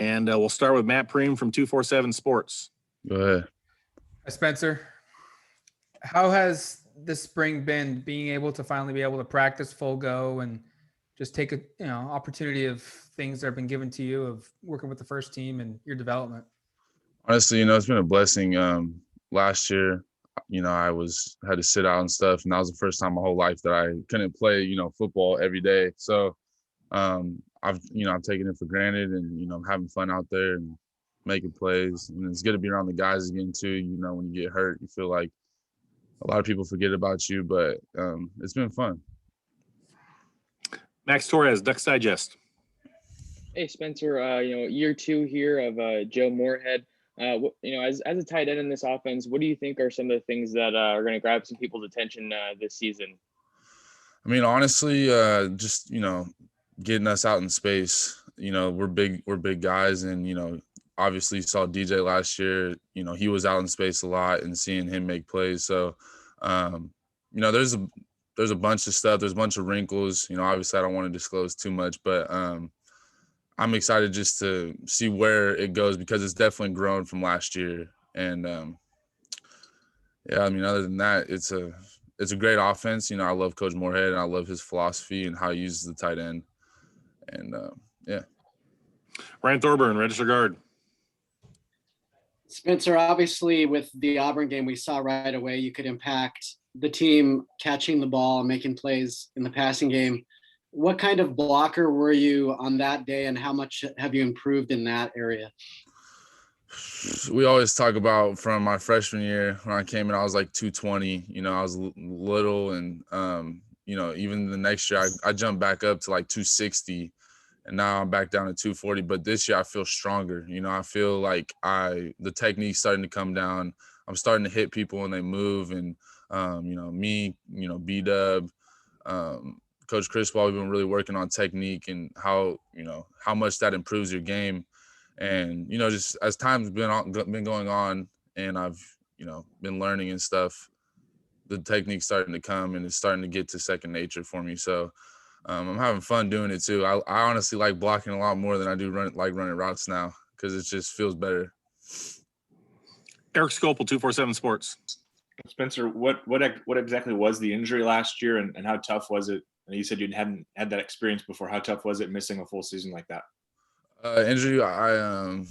And we'll start with Matt Preem from 247 Sports. Go ahead. Hi, Spencer. How has this spring been, being able to finally be able to practice full go and just take a opportunity of things that have been given to you of working with the first team and your development? Honestly, it's been a blessing. Last year, I had to sit out and stuff, and that was the first time my whole life that I couldn't play, football every day. So I've taken it for granted, and I'm having fun out there and making plays. And it's good to be around the guys again too. When you get hurt, you feel like a lot of people forget about you, but it's been fun. Max Torres, Ducks Digest. Hey, Spencer, year two here of Joe Moorhead. As a tight end in this offense, what do you think are some of the things that are going to grab some people's attention this season? I mean, honestly, just, getting us out in space. We're big guys, and, obviously you saw DJ last year, he was out in space a lot, and seeing him make plays. So, there's a bunch of stuff. There's a bunch of wrinkles. Obviously I don't want to disclose too much, but I'm excited just to see where it goes because it's definitely grown from last year. And other than that, it's a great offense. I love Coach Moorhead, and I love his philosophy and how he uses the tight end. And Ryan Thorburn, register guard. Spencer, obviously with the Auburn game, we saw right away you could impact the team catching the ball and making plays in the passing game. What kind of blocker were you on that day, and how much have you improved in that area? We always talk about from my freshman year when I came in, I was like 220. I was little, and even the next year I jumped back up to like 260, and now I'm back down to 240. But this year I feel stronger. I feel like the technique's starting to come down. I'm starting to hit people when they move, and B-Dub, Coach Criswell, we've been really working on technique and how much that improves your game. And, just as time's been going on, and I've, been learning and stuff, the technique's starting to come, and it's starting to get to second nature for me. So I'm having fun doing it too. I honestly like blocking a lot more than I do running routes now, because it just feels better. Eric Scopel, 247 Sports. Spencer, what exactly was the injury last year, and how tough was it? And you said you hadn't had that experience before. How tough was it missing a full season like that? Injury, I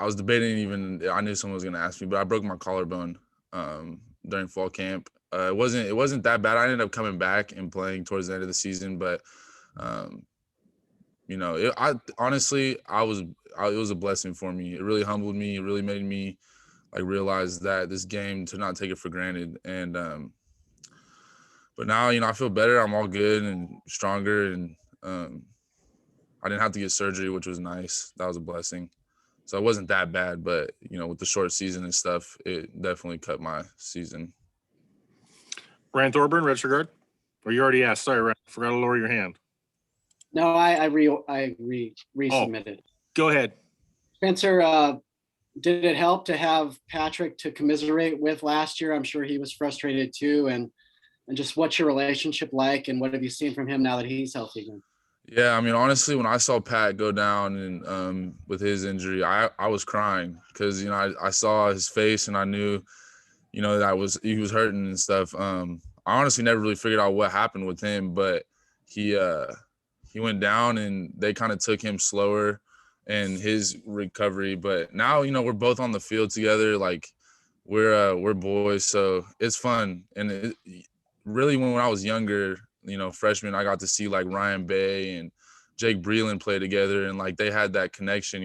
was debating, I knew someone was going to ask me, but I broke my collarbone during fall camp. It wasn't that bad. I ended up coming back and playing towards the end of the season, but it was a blessing for me. It really humbled me. It really made me realize that this game, to not take it for granted. And but now, I feel better. I'm all good and stronger, and I didn't have to get surgery, which was nice. That was a blessing. So it wasn't that bad, but with the short season and stuff, it definitely cut my season. Ryan Thorburn, register guard. Or you already asked. Sorry, Ryan. Forgot to lower your hand. No, I resubmitted. Go ahead. Spencer, did it help to have Patrick to commiserate with last year? I'm sure he was frustrated too. And just what's your relationship like, and what have you seen from him now that he's healthy again? Yeah, I mean, honestly, when I saw Pat go down and with his injury, I was crying because, I saw his face and I knew, that he was hurting and stuff. I honestly never really figured out what happened with him, but he went down and they kind of took him slower in his recovery. But now, we're both on the field together. We're boys, so it's fun. And really, when I was younger, freshman, I got to see Ryan Bay and Jake Breland play together, and they had that connection.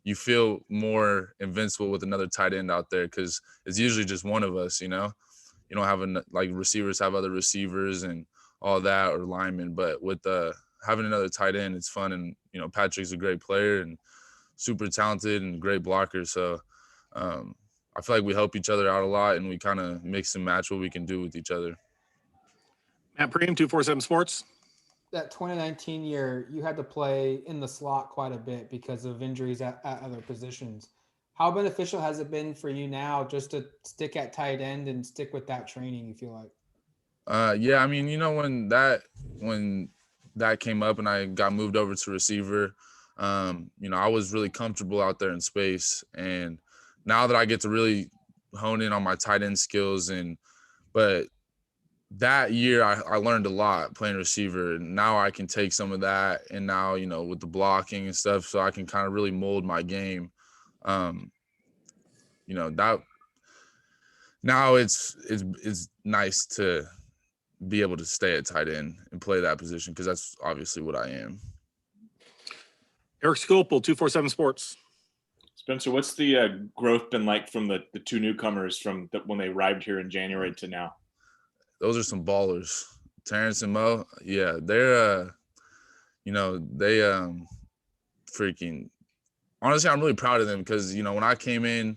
You feel more invincible with another tight end out there because it's usually just one of us. You don't have receivers have other receivers and all that, or linemen, but with having another tight end, it's fun. And Patrick's a great player and super talented and great blocker. So I feel like we help each other out a lot, and we kind of mix and match what we can do with each other. Matt Preem, 247 Sports. That 2019 year, you had to play in the slot quite a bit because of injuries at other positions. How beneficial has it been for you now just to stick at tight end and stick with that training, you feel like? Yeah, I mean, when that came up and I got moved over to receiver, You know, I was really comfortable out there in space, and now that I get to really hone in on my tight end skills, but that year I learned a lot playing receiver, and now I can take some of that, and now, you know, with the blocking and stuff, so I can kind of really mold my game. You know, that now it's nice to be able to stay at tight end and play that position, because that's obviously what I am. Eric Scopel, 247 Sports. Spencer, what's the growth been like from the two newcomers from when they arrived here in January to now? Those are some ballers. Terrence and Mo, yeah, they're you know, they freaking honestly, I'm really proud of them, because, you know, when I came in,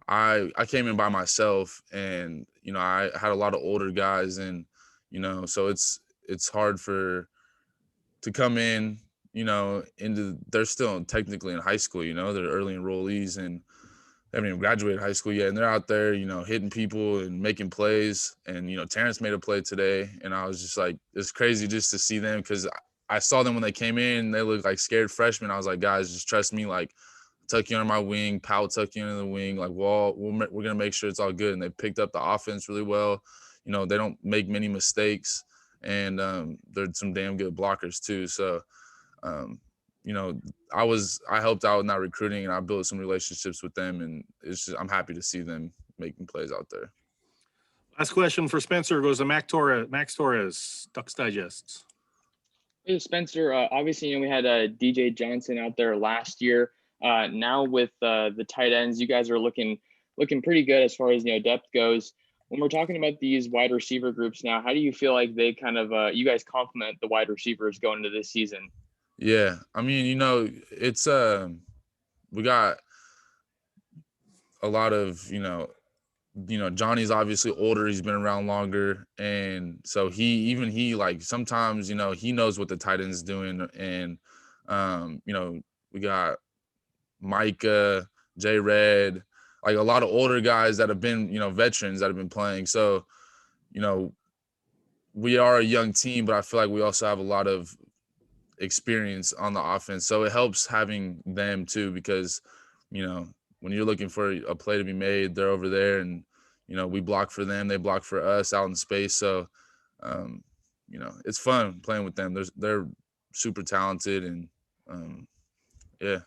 I came in by myself, and, you know, I had a lot of older guys, and, you know, so it's hard to come in, you know, they're still technically in high school, you know, they're early enrollees, and they haven't even graduated high school yet, and they're out there, you know, hitting people and making plays. And, you know, Terrence made a play today, and I was just like, it's crazy just to see them, because I saw them when they came in, they looked like scared freshmen. I was like, guys, just trust me, like, tuck you under my wing, Powell tuck you into the wing, like, we're going to make sure it's all good. And they picked up the offense really well. You know, they don't make many mistakes, and they're some damn good blockers too. So, you know, I helped out in that recruiting, and I built some relationships with them, and I'm happy to see them making plays out there. Last question for Spencer goes to Max Torres, Ducks Digest. Hey, Spencer, obviously, you know, we had DJ Johnson out there last year. Now with the tight ends, you guys are looking pretty good as far as, you know, depth goes. When we're talking about these wide receiver groups now, how do you feel like they kind of you guys complement the wide receivers going into this season? Yeah, I mean, you know, it's we got a lot of, you know, Johnny's obviously older, he's been around longer, and so he like sometimes, you know, he knows what the tight end's doing. And you know, we got Micah, J Red, like a lot of older guys that have been, you know, veterans that have been playing. So, you know, we are a young team, but I feel like we also have a lot of experience on the offense. So it helps having them too, because, you know, when you're looking for a play to be made, they're over there, and, you know, we block for them, they block for us out in space. So, you know, it's fun playing with them. They're super talented, and yeah.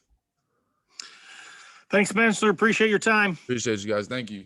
Thanks, Spencer. Appreciate your time. Appreciate you guys. Thank you.